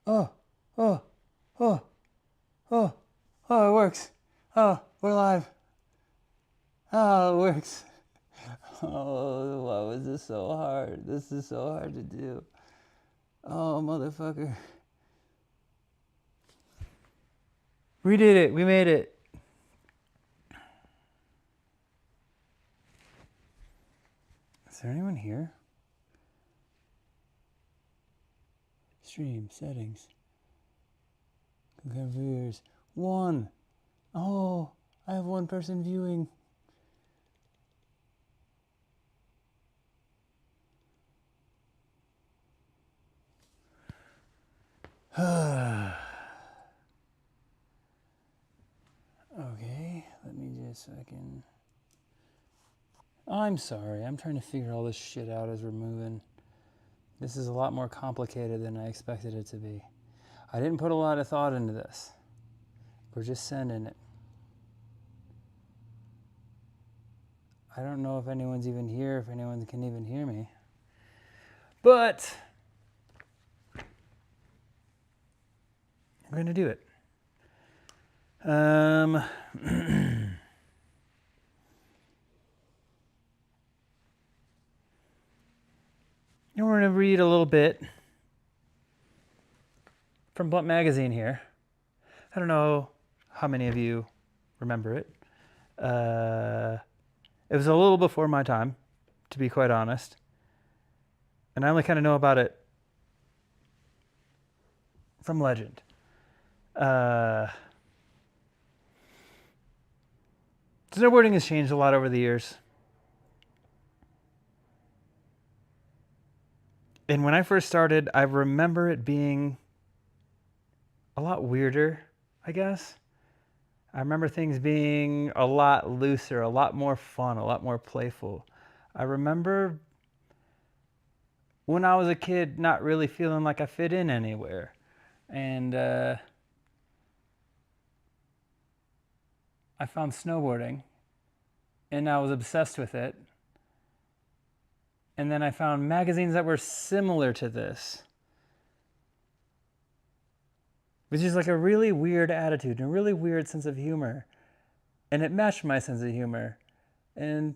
Oh, oh, oh, oh, oh, it works. Oh, we're live. Oh, it works. Oh, why was this so hard? This is so hard to do. Oh, motherfucker. We did it. We made it. Is there anyone here? Stream settings. Concurrent viewers. One. Oh, I have one person viewing. Okay, let me just second. I'm sorry. I'm trying to figure all this shit out as we're moving. This is a lot more complicated than I expected it to be. I didn't put a lot of thought into this. We're just sending it. I don't know if anyone's even here, if anyone can even hear me. But we're going to do it. I'm going to read a little bit from Blunt Magazine here. I don't know how many of you remember it. It was a little before my time, to be quite honest. And I only kind of know about it from legend. Snowboarding has changed a lot over the years. And when I first started, I remember it being a lot weirder, I guess. I remember things being a lot looser, a lot more fun, a lot more playful. I remember when I was a kid not really feeling like I fit in anywhere. And I found snowboarding, and I was obsessed with it. And then I found magazines that were similar to this, which is like a really weird attitude and a really weird sense of humor. And it matched my sense of humor. And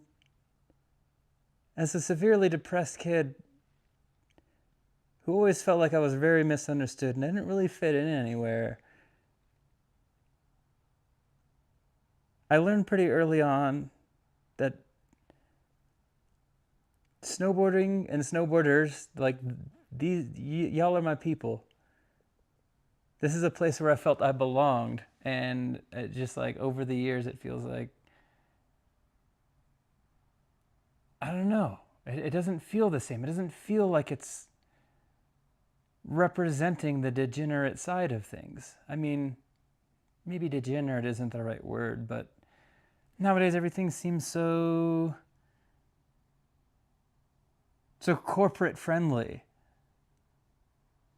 as a severely depressed kid who always felt like I was very misunderstood and I didn't really fit in anywhere, I learned pretty early on that snowboarding and snowboarders, like y'all are my people. This is a place where I felt I belonged. And it just like over the years, it feels like, I don't know. It doesn't feel the same. It doesn't feel like it's representing the degenerate side of things. I mean, maybe degenerate isn't the right word, but nowadays everything seems so corporate friendly.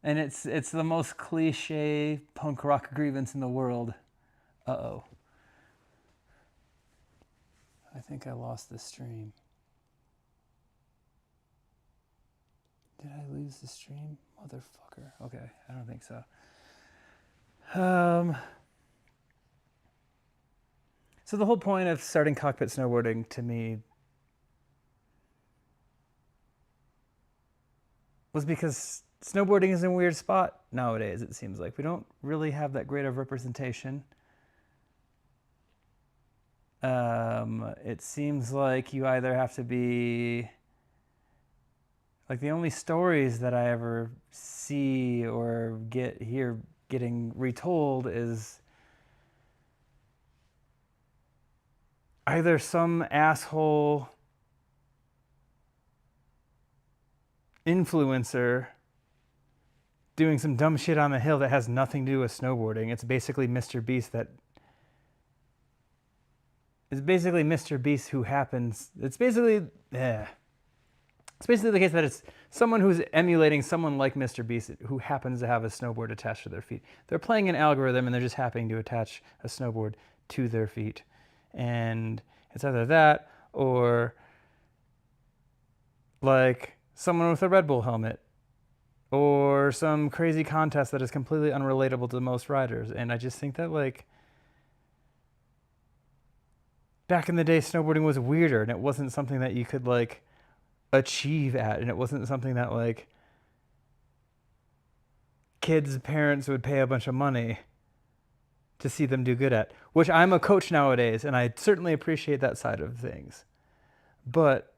And it's the most cliche punk rock grievance in the world. Uh-oh. I think I lost the stream. Did I lose the stream? Motherfucker. Okay, I don't think so. So the whole point of starting Cockpit snowboarding to me was because snowboarding is in a weird spot nowadays, it seems like. We don't really have that great of representation. It seems like you either have to be... Like the only stories that I ever see or hear getting retold is either some asshole influencer doing some dumb shit on the hill that has nothing to do with snowboarding. It's basically Mr. Beast who happens... It's basically the case that it's someone who's emulating someone like Mr. Beast who happens to have a snowboard attached to their feet. They're playing an algorithm and they're just happening to attach a snowboard to their feet. And it's either that or like someone with a Red Bull helmet or some crazy contest that is completely unrelatable to most riders. And I just think that, like, back in the day, snowboarding was weirder, and it wasn't something that you could, like, achieve at, and it wasn't something that, like, kids' parents would pay a bunch of money to see them do good at, which I'm a coach nowadays, and I certainly appreciate that side of things. But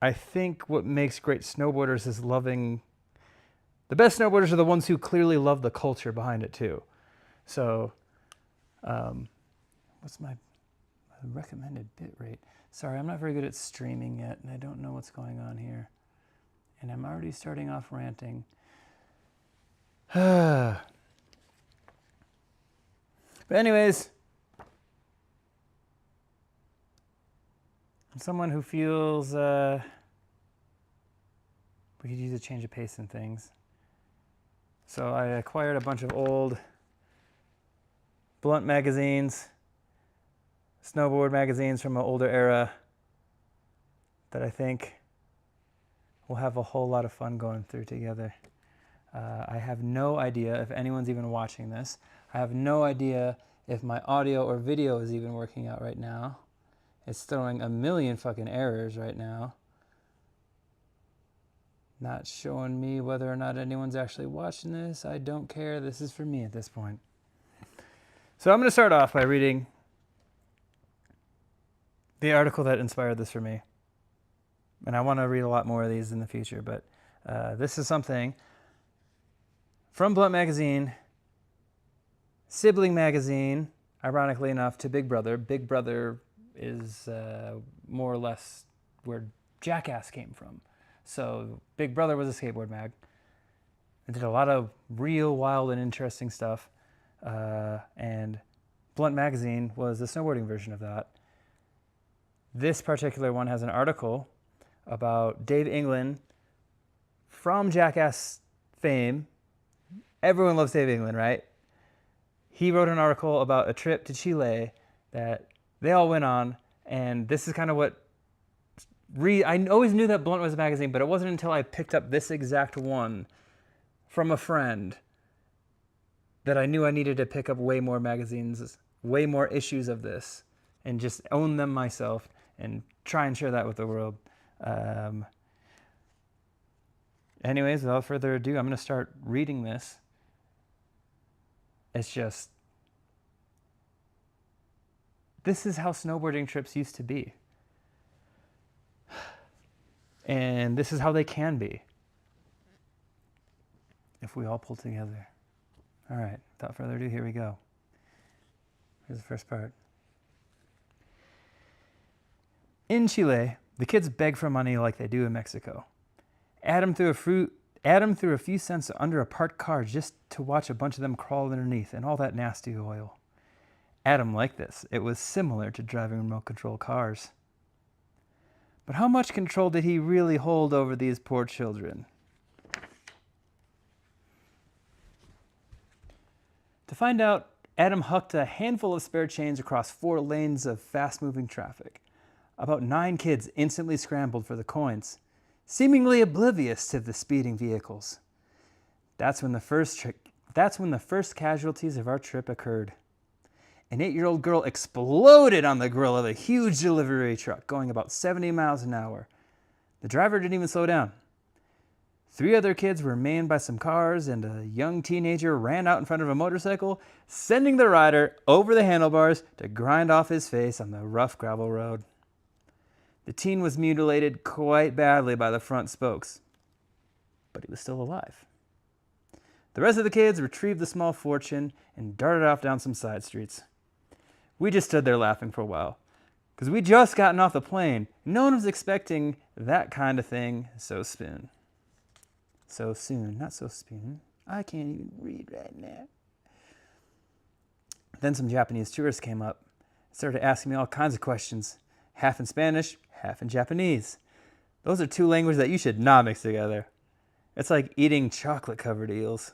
I think what makes great snowboarders is loving. The best snowboarders are the ones who clearly love the culture behind it too. So, what's my recommended bit rate? Sorry, I'm not very good at streaming yet, and I don't know what's going on here. And I'm already starting off ranting. But anyways, I'm someone who feels we could use a change of pace in things. So I acquired a bunch of old blunt magazines, snowboard magazines from an older era that I think we'll have a whole lot of fun going through together. I have no idea if anyone's even watching this. I have no idea if my audio or video is even working out right now. It's throwing a million fucking errors right now. Not showing me whether or not anyone's actually watching this. I don't care. This is for me at this point. So I'm going to start off by reading the article that inspired this for me. And I want to read a lot more of these in the future, but this is something from Blunt Magazine, sibling magazine, ironically enough, to Big Brother. Big Brother is more or less where Jackass came from. So Big Brother was a skateboard mag. It did a lot of real, wild, and interesting stuff. And Blunt Magazine was the snowboarding version of that. This particular one has an article about Dave England from Jackass fame. Everyone loves Dave England, right? He wrote an article about a trip to Chile that they all went on, and this is kind of what I always knew that Blunt was a magazine, but it wasn't until I picked up this exact one from a friend that I knew I needed to pick up way more magazines, way more issues of this, and just own them myself and try and share that with the world. Anyways, without further ado, I'm going to start reading this. It's just, this is how snowboarding trips used to be. And this is how they can be if we all pull together. All right, without further ado, here we go. Here's the first part. In Chile, the kids beg for money like they do in Mexico. Adam threw a few cents under a parked car just to watch a bunch of them crawl underneath and all that nasty oil. Adam liked this. It was similar to driving remote control cars. But how much control did he really hold over these poor children? To find out, Adam hucked a handful of spare change across 4 lanes of fast-moving traffic. About 9 kids instantly scrambled for the coins, seemingly oblivious to the speeding vehicles. That's when the first casualties of our trip occurred. An 8-year-old girl exploded on the grill of a huge delivery truck going about 70 miles an hour. The driver didn't even slow down. 3 other kids were maimed by some cars, and a young teenager ran out in front of a motorcycle, sending the rider over the handlebars to grind off his face on the rough gravel road. The teen was mutilated quite badly by the front spokes, but he was still alive. The rest of the kids retrieved the small fortune and darted off down some side streets. We just stood there laughing for a while, because we'd just gotten off the plane. No one was expecting that kind of thing so soon. So soon, not so soon. I can't even read right now. Then some Japanese tourists came up and started asking me all kinds of questions, half in Spanish, half in Japanese. Those are 2 languages that you should not mix together. It's like eating chocolate-covered eels.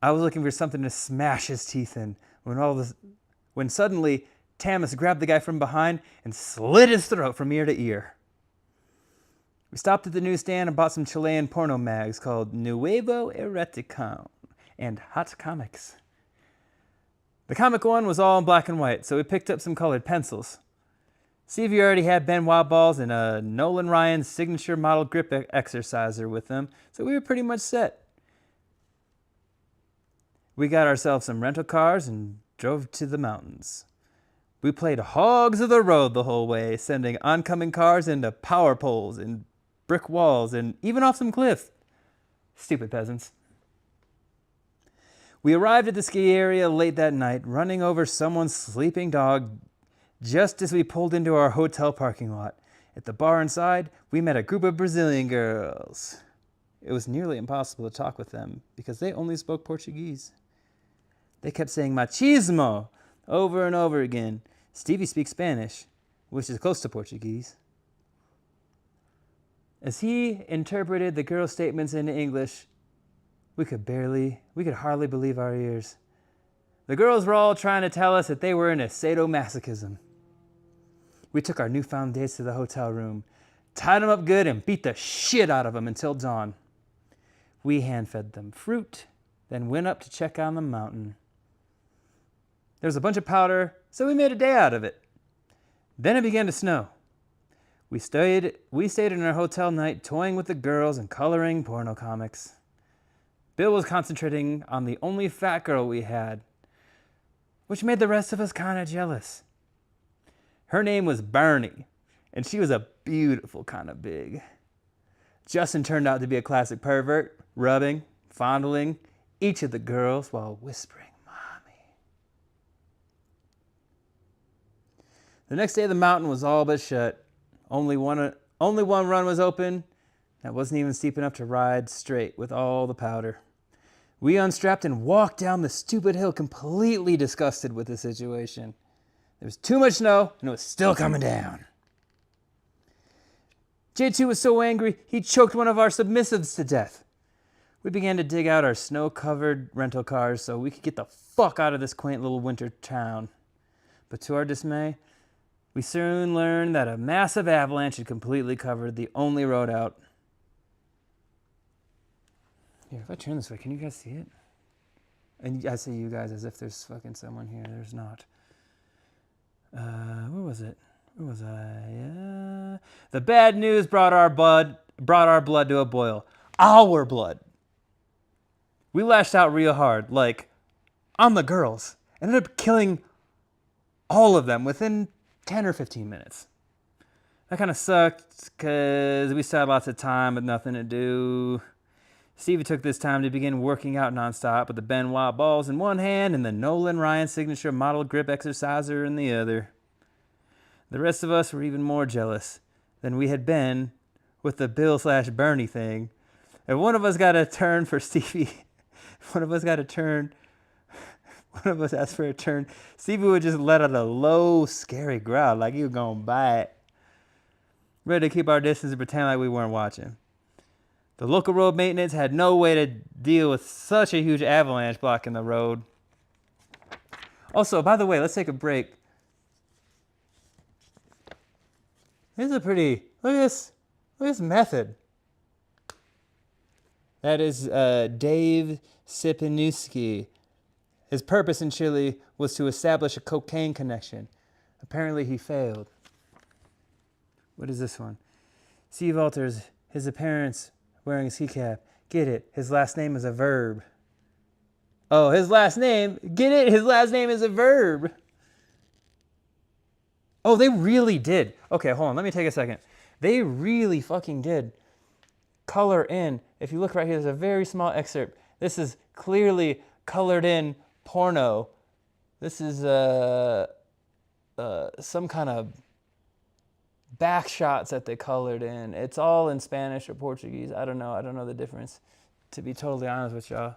I was looking for something to smash his teeth in when suddenly Tamas grabbed the guy from behind and slit his throat from ear to ear. We stopped at the newsstand and bought some Chilean porno mags called Nuevo Eroticon and Hot Comics. The comic one was all in black and white, so we picked up some colored pencils. Stevie already had Benoit balls and a Nolan Ryan signature model grip exerciser with them, so we were pretty much set. We got ourselves some rental cars and drove to the mountains. We played hogs of the road the whole way, sending oncoming cars into power poles and brick walls and even off some cliffs. Stupid peasants. We arrived at the ski area late that night, running over someone's sleeping dog just as we pulled into our hotel parking lot. At the bar inside, we met a group of Brazilian girls. It was nearly impossible to talk with them because they only spoke Portuguese. They kept saying machismo over and over again. Stevie speaks Spanish, which is close to Portuguese. As he interpreted the girls' statements into English, we could hardly believe our ears. The girls were all trying to tell us that they were into sadomasochism. We took our newfound dates to the hotel room, tied them up good, and beat the shit out of them until dawn. We hand-fed them fruit, then went up to check on the mountain. There was a bunch of powder, so we made a day out of it. Then it began to snow. We stayed in our hotel night, toying with the girls and coloring porno comics. Bill was concentrating on the only fat girl we had, which made the rest of us kind of jealous. Her name was Bernie, and she was a beautiful kind of big. Justin turned out to be a classic pervert, rubbing, fondling each of the girls while whispering, "Mommy." The next day, the mountain was all but shut. Only one run was open. That wasn't even steep enough to ride straight with all the powder. We unstrapped and walked down the stupid hill, completely disgusted with the situation. There was too much snow, and it was still coming down. J2 was so angry, he choked one of our submissives to death. We began to dig out our snow-covered rental cars so we could get the fuck out of this quaint little winter town. But to our dismay, we soon learned that a massive avalanche had completely covered the only road out. Here, if I turn this way, can you guys see it? And I say you guys as if there's fucking someone here. There's not. Where was it? Where was I? The bad news brought our blood to a boil. Our blood. We lashed out real hard, like on the girls. Ended up killing all of them within 10 or 15 minutes. That kind of sucked because we still had lots of time with nothing to do. Stevie took this time to begin working out nonstop with the Benoit balls in one hand and the Nolan Ryan signature model grip exerciser in the other. The rest of us were even more jealous than we had been with the Bill/Bernie thing. If one of us got a turn for Stevie, one of us asked for a turn, Stevie would just let out a low, scary growl like he was going to bite. Ready to keep our distance and pretend like we weren't watching. The local road maintenance had no way to deal with such a huge avalanche blocking the road. Also, by the way, let's take a break. This is a pretty, look at this method. That is Dave Sipinuski. His purpose in Chile was to establish a cocaine connection. Apparently he failed. What is this one? Steve alters his appearance wearing a ski cap. Get it? His last name is a verb. Oh, his last name? Get it? His last name is a verb. Oh, they really did. Okay, hold on. Let me take a second. They really fucking did color in. If you look right here, there's a very small excerpt. This is clearly colored in porno. This is some kind of back shots that they colored in. It's all in Spanish or Portuguese. I don't know the difference, to be totally honest with y'all.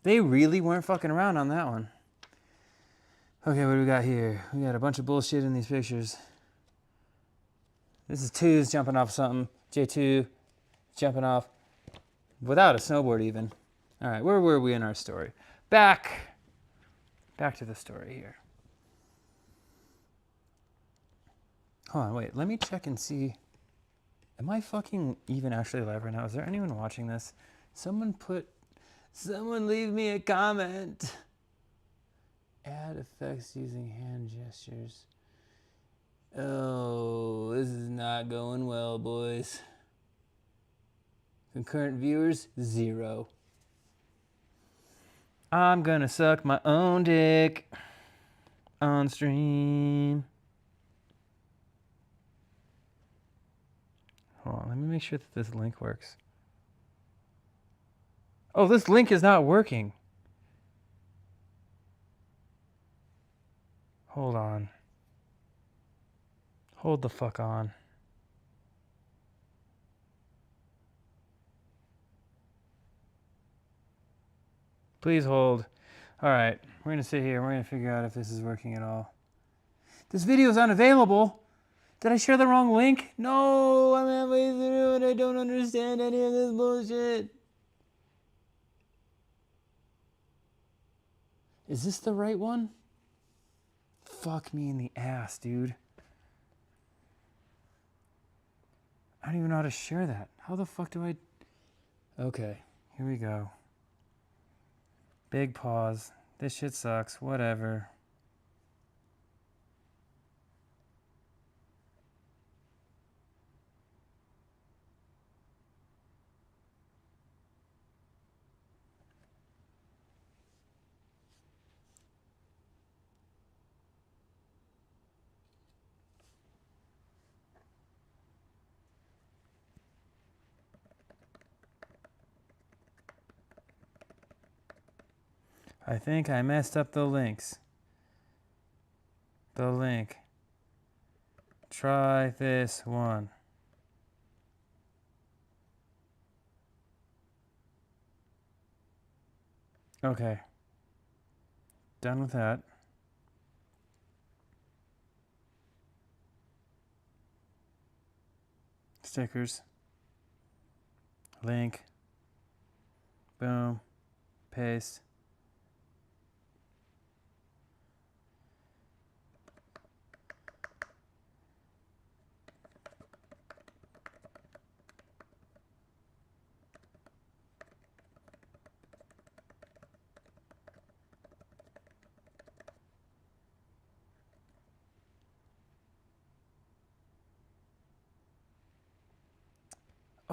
They really weren't fucking around on that one. Okay, what do we got here? We got a bunch of bullshit in these pictures. This is Twos jumping off something. J2 jumping off without a snowboard even. All right, where were we in our story? Back to the story here. Hold on, wait. Let me check and see Am I fucking even actually live right now? Is there anyone watching this? Someone leave me a comment. Add effects using hand gestures. Oh, this is not going well, boys. Concurrent viewers, 0. I'm gonna suck my own dick on stream. Hold on, let me make sure that this link works. Oh, this link is not working. Hold on. Hold the fuck on. Please hold. All right, we're gonna sit here. We're gonna figure out if this is working at all. This video is unavailable. Did I share the wrong link? No, I'm halfway through and I don't understand any of this bullshit. Is this the right one? Fuck me in the ass, dude. I don't even know how to share that. How the fuck do I... Okay, here we go. Big pause. This shit sucks. Whatever. I think I messed up the links. The link. Try this one. Okay. Done with that. Stickers. Link. Boom. Paste.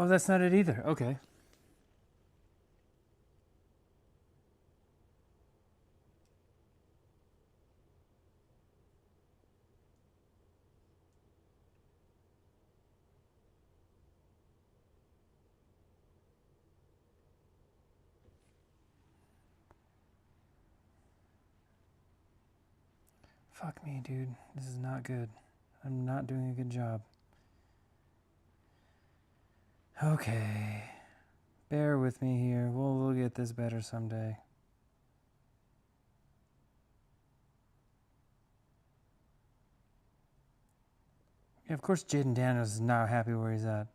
Oh, that's not it either. Okay. Fuck me, dude. This is not good. I'm not doing a good job. Okay. Bear with me here. We'll get this better someday. Yeah, of course Jaden Daniels is not happy where he's at.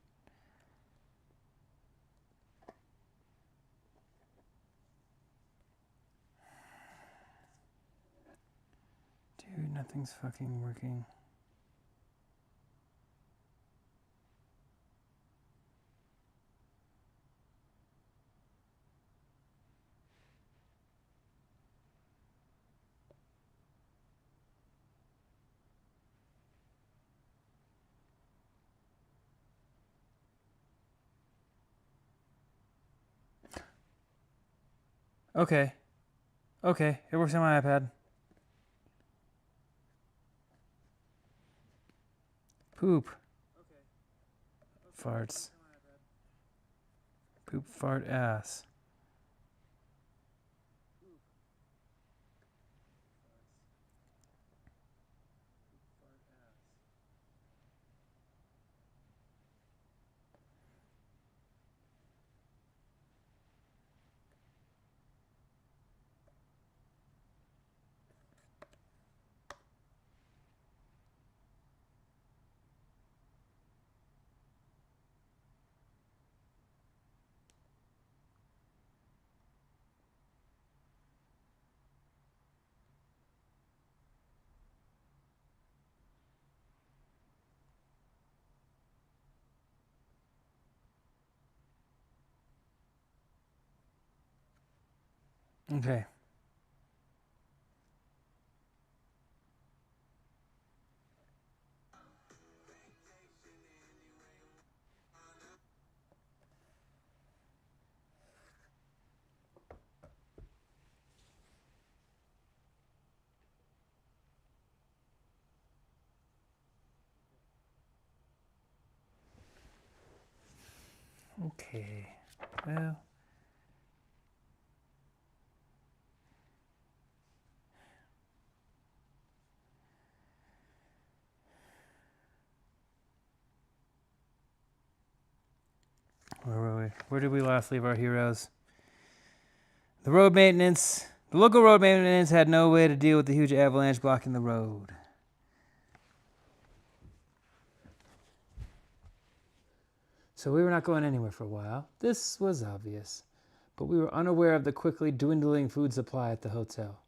Dude, nothing's fucking working. Okay. Okay, it works on my iPad. Poop. Farts. Poop, fart, ass. Okay. Okay. Well. Where were we? Where did we last leave our heroes? The local road maintenance had no way to deal with the huge avalanche blocking the road. So we were not going anywhere for a while. This was obvious, but we were unaware of the quickly dwindling food supply at the hotel.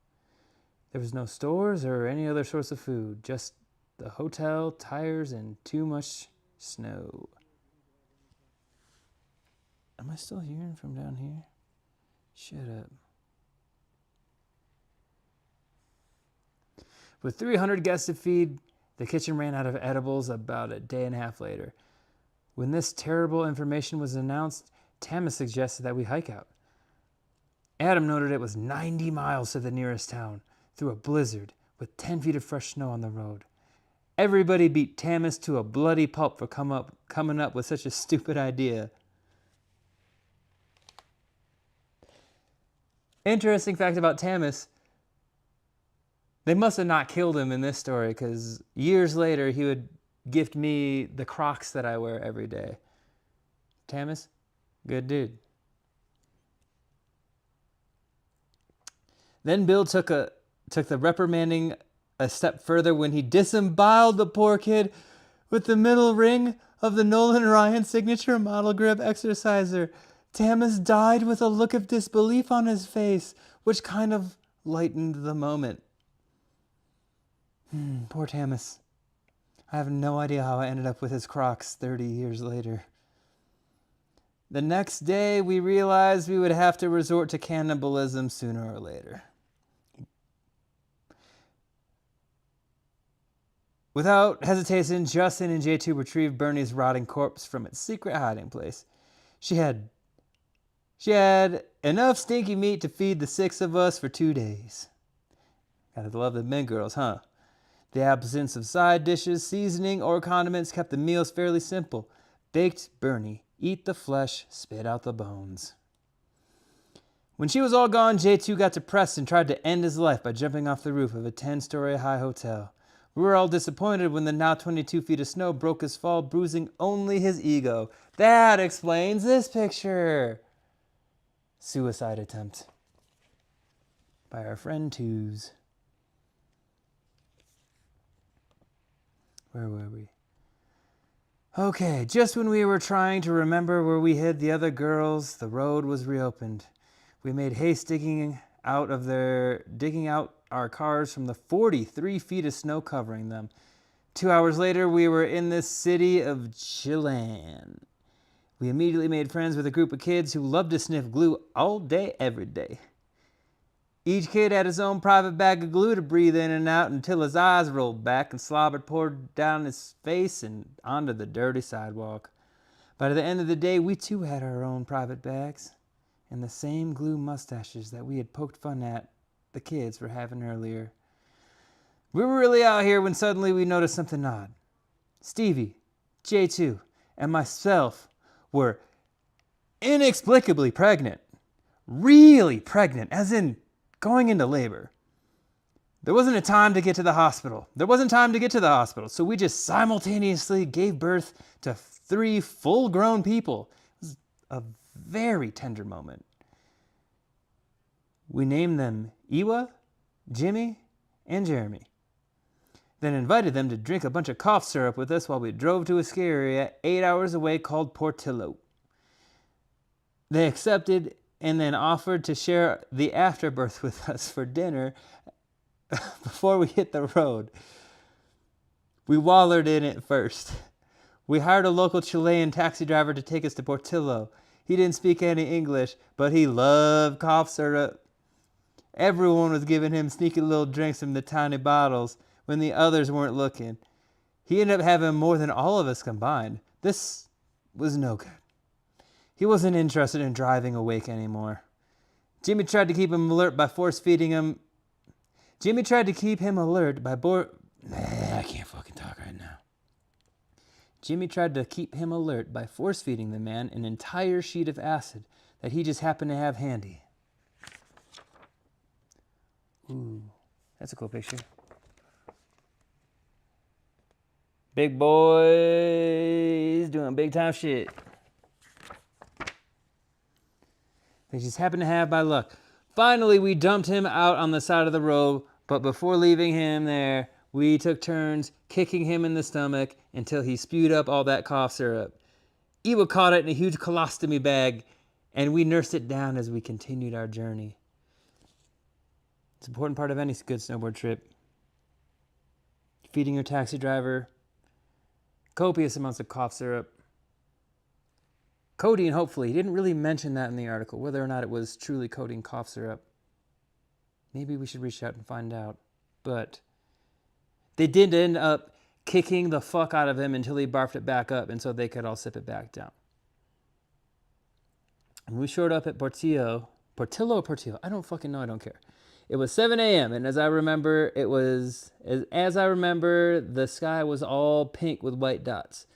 There was no stores or any other source of food, just the hotel, tires, and too much snow. Am I still hearing from down here? Shut up. With 300 guests to feed, the kitchen ran out of edibles about a day and a half later. When this terrible information was announced, Tama suggested that we hike out. Adam noted it was 90 miles to the nearest town, through a blizzard, with 10 feet of fresh snow on the road. Everybody beat Tamas to a bloody pulp for coming up with such a stupid idea. Interesting fact about Tamas, they must have not killed him in this story, because years later he would gift me the Crocs that I wear every day. Tamas, good dude. Then Bill took the reprimanding a step further when he disemboweled the poor kid with the middle ring of the Nolan Ryan signature model grip exerciser. Tamas died with a look of disbelief on his face, which kind of lightened the moment. Poor Tamas. I have no idea how I ended up with his Crocs 30 years later. The next day, we realized we would have to resort to cannibalism sooner or later. Without hesitation, Justin and J2 retrieved Bernie's rotting corpse from its secret hiding place. She had enough stinky meat to feed the 6 of us for 2 days. Gotta love the men girls, huh? The absence of side dishes, seasoning, or condiments kept the meals fairly simple. Baked Bernie, eat the flesh, spit out the bones. When she was all gone, J2 got depressed and tried to end his life by jumping off the roof of a 10-story high hotel. We were all disappointed when the now 22 feet of snow broke his fall, bruising only his ego. That explains this picture. Suicide attempt by our friend Twos. Where were we? Okay, just when we were trying to remember where we hid the other girls, the road was reopened. We made haste digging out our cars from the 43 feet of snow covering them. 2 hours later, we were in the city of Chelan. We immediately made friends with a group of kids who loved to sniff glue all day, every day. Each kid had his own private bag of glue to breathe in and out until his eyes rolled back and slobber poured down his face and onto the dirty sidewalk. By the end of the day, we too had our own private bags and the same glue mustaches that we had poked fun at the kids for having earlier. We were really out here when suddenly we noticed something odd. Stevie, J2, and myself were inexplicably pregnant. Really pregnant, as in going into labor. There wasn't time to get to the hospital, so we just simultaneously gave birth to 3 full-grown people. It was a very tender moment. We named them Iwa, Jimmy, and Jeremy. Then invited them to drink a bunch of cough syrup with us while we drove to a ski area 8 hours away called Portillo. They accepted and then offered to share the afterbirth with us for dinner before we hit the road. We wallered in it first. We hired a local Chilean taxi driver to take us to Portillo. He didn't speak any English, but he loved cough syrup. Everyone was giving him sneaky little drinks from the tiny bottles when the others weren't looking. He ended up having more than all of us combined. This was no good. He wasn't interested in driving awake anymore. Jimmy tried to keep him alert by force feeding him. I can't fucking talk right now. Jimmy tried to keep him alert by force feeding the man an entire sheet of acid that he just happened to have handy. Ooh, that's a cool picture. Big boys doing big time shit. They just happened to have by luck. Finally, we dumped him out on the side of the road, but before leaving him there, we took turns kicking him in the stomach until he spewed up all that cough syrup. Ewa caught it in a huge colostomy bag, and we nursed it down as we continued our journey. It's an important part of any good snowboard trip. Feeding your taxi driver copious amounts of cough syrup. Codeine, hopefully. He didn't really mention that in the article, whether or not it was truly codeine cough syrup. Maybe we should reach out and find out. But they did end up kicking the fuck out of him until he barfed it back up, and so they could all sip it back down. And we showed up at Portillo, I don't fucking know, I don't care. It was 7 a.m., and as I remember, the sky was all pink with white dots.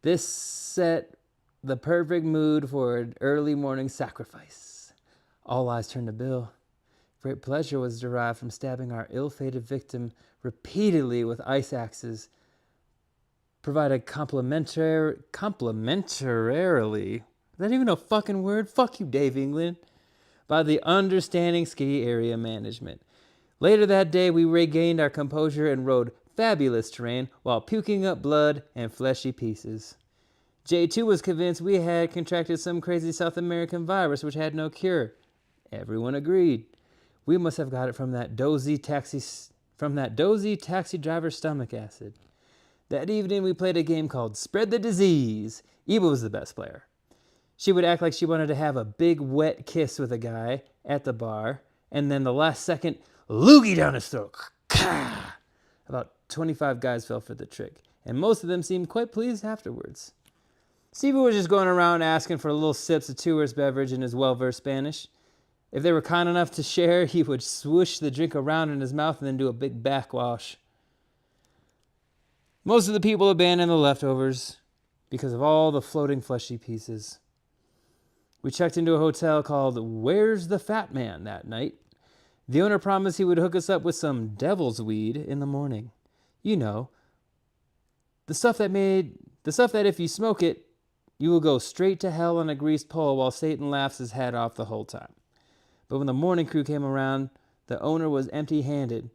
This set the perfect mood for an early morning sacrifice. All eyes turned to Bill. Great pleasure was derived from stabbing our ill-fated victim repeatedly with ice axes, provided complimentarily. Is that even a fucking word? Fuck you, Dave England. By the understanding ski area management. Later that day, we regained our composure and rode fabulous terrain while puking up blood and fleshy pieces. J2 was convinced we had contracted some crazy South American virus which had no cure. Everyone agreed. We must have got it from that dozy taxi driver's stomach acid. That evening, we played a game called Spread the Disease. Eva was the best player. She would act like she wanted to have a big wet kiss with a guy at the bar, and then the last second, loogie down his throat. About 25 guys fell for the trick, and most of them seemed quite pleased afterwards. Stevie was just going around asking for little sips of tourist beverage in his well-versed Spanish. If they were kind enough to share, he would swoosh the drink around in his mouth and then do a big backwash. Most of the people abandoned the leftovers because of all the floating fleshy pieces. We checked into a hotel called Where's the Fat Man that night. The owner promised he would hook us up with some devil's weed in the morning. You know, the stuff that if you smoke it, you will go straight to hell on a greased pole while Satan laughs his head off the whole time. But when the morning crew came around, the owner was empty-handed.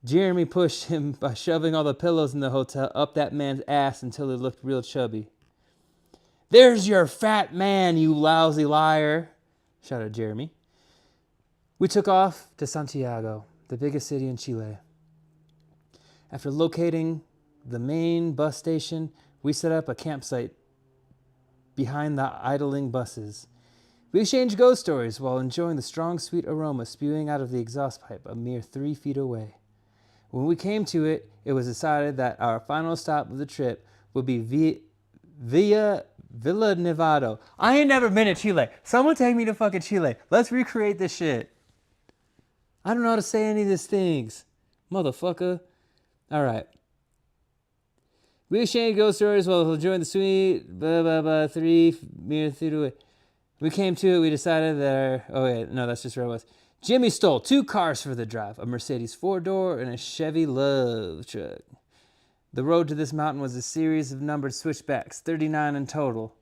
Jeremy pushed him by shoving all the pillows in the hotel up that man's ass until he looked real chubby. "There's your fat man, you lousy liar," shouted Jeremy. We took off to Santiago, the biggest city in Chile. After locating the main bus station, we set up a campsite behind the idling buses. We exchanged ghost stories while enjoying the strong, sweet aroma spewing out of the exhaust pipe a mere 3 feet away. When we came to it, it was decided that our final stop of the trip would be Villa Nevado. I ain't never been to Chile. Someone take me to fucking Chile. Let's recreate this shit. I don't know how to say any of these things. Motherfucker. All right. We exchanged ghost stories while enjoying the sweet 3 feet away. We came to it, we decided that that's just where I was. Jimmy stole 2 cars for the drive, a Mercedes 4-door and a Chevy Love truck. The road to this mountain was a series of numbered switchbacks, 39 in total.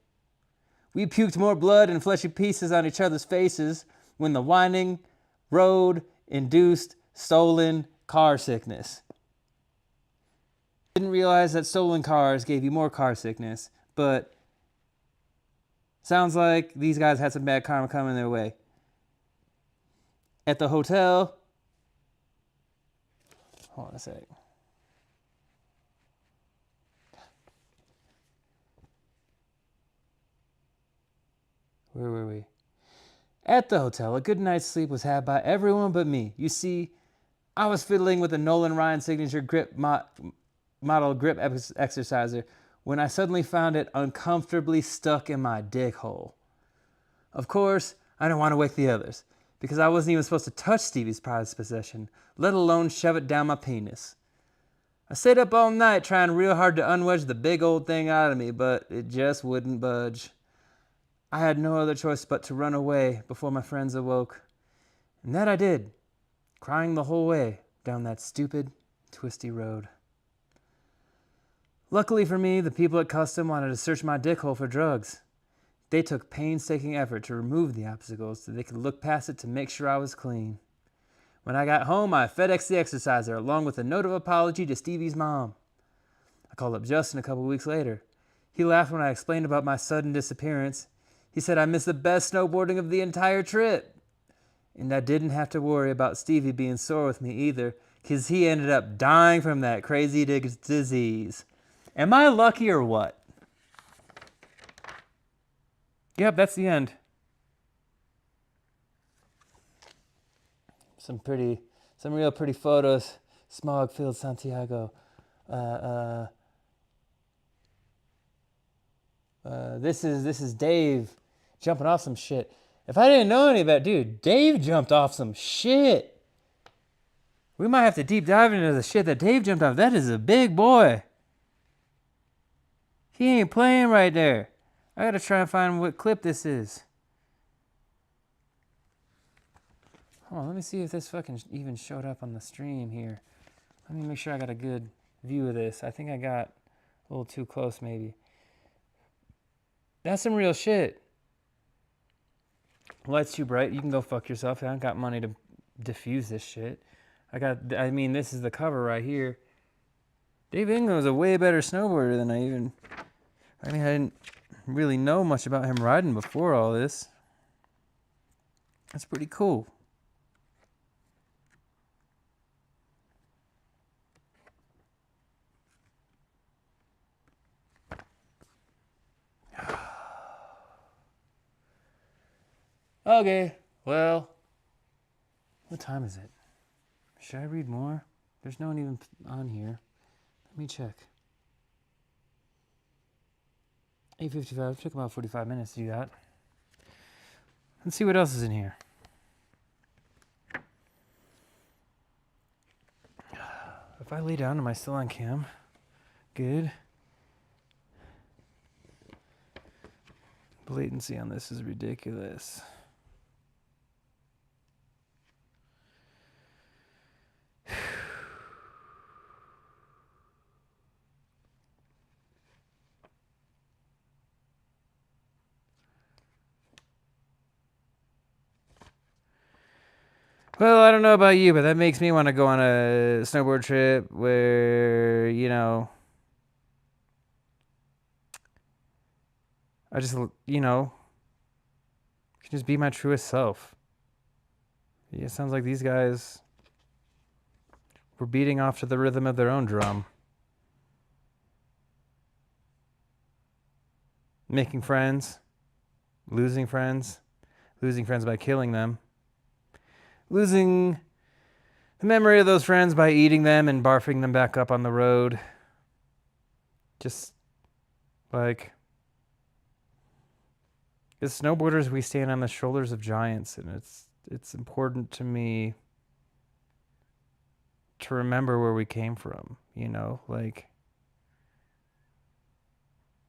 We puked more blood and fleshy pieces on each other's faces when the winding road induced stolen car sickness. Didn't realize that stolen cars gave you more car sickness, but sounds like these guys had some bad karma coming their way. At the hotel, hold on a sec. Where were we? At the hotel, a good night's sleep was had by everyone but me. You see, I was fiddling with the Nolan Ryan signature model grip exerciser when I suddenly found it uncomfortably stuck in my dick hole. Of course, I didn't want to wake the others, because I wasn't even supposed to touch Stevie's prized possession, let alone shove it down my penis. I stayed up all night trying real hard to unwedge the big old thing out of me, but it just wouldn't budge. I had no other choice but to run away before my friends awoke. And that I did, crying the whole way down that stupid, twisty road. Luckily for me, the people at Custom wanted to search my dick hole for drugs. They took painstaking effort to remove the obstacles so they could look past it to make sure I was clean. When I got home, I FedExed the exerciser along with a note of apology to Stevie's mom. I called up Justin a couple weeks later. He laughed when I explained about my sudden disappearance. He said I missed the best snowboarding of the entire trip. And I didn't have to worry about Stevie being sore with me either, because he ended up dying from that crazy disease. Am I lucky or what? Yep, that's the end. Some real pretty photos. Smog-filled Santiago. This is Dave jumping off some shit. If I didn't know any of that, dude, Dave jumped off some shit. We might have to deep dive into the shit that Dave jumped off. That is a big boy. He ain't playing right there. I gotta try and find what clip this is. Hold on, let me see if this fucking even showed up on the stream here. Let me make sure I got a good view of this. I think I got a little too close maybe. That's some real shit. Light's too bright. You can go fuck yourself. I don't got money to diffuse this shit. This is the cover right here. Dave England was a way better snowboarder than I didn't really know much about him riding before all this. That's pretty cool. Okay, well, what time is it? Should I read more? There's no one even on here. Let me check. 8:55. It took about 45 minutes to do that. Let's see what else is in here. If I lay down, am I still on cam? Good. The latency on this is ridiculous. Well, I don't know about you, but that makes me want to go on a snowboard trip where, I just, can just be my truest self. Yeah, it sounds like these guys were beating off to the rhythm of their own drum. Making friends, losing friends by killing them. Losing the memory of those friends by eating them and barfing them back up on the road. Just like, as snowboarders, we stand on the shoulders of giants, and it's important to me to remember where we came from, like,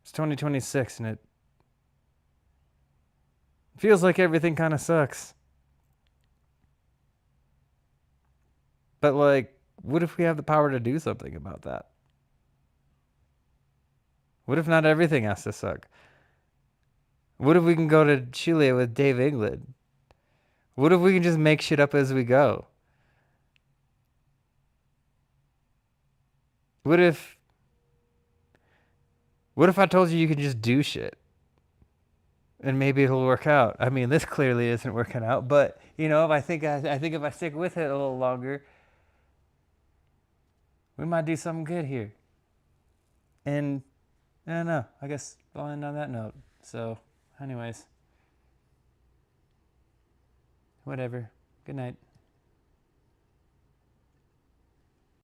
it's 2026 and it feels like everything kind of sucks. But, like, what if we have the power to do something about that? What if not everything has to suck? What if we can go to Chile with Dave England? What if we can just make shit up as we go? What if I told you could just do shit? And maybe it'll work out. I mean, this clearly isn't working out, but, I think if I stick with it a little longer, we might do something good here. And I don't know. I guess I'll end on that note. So, anyways. Whatever. Good night.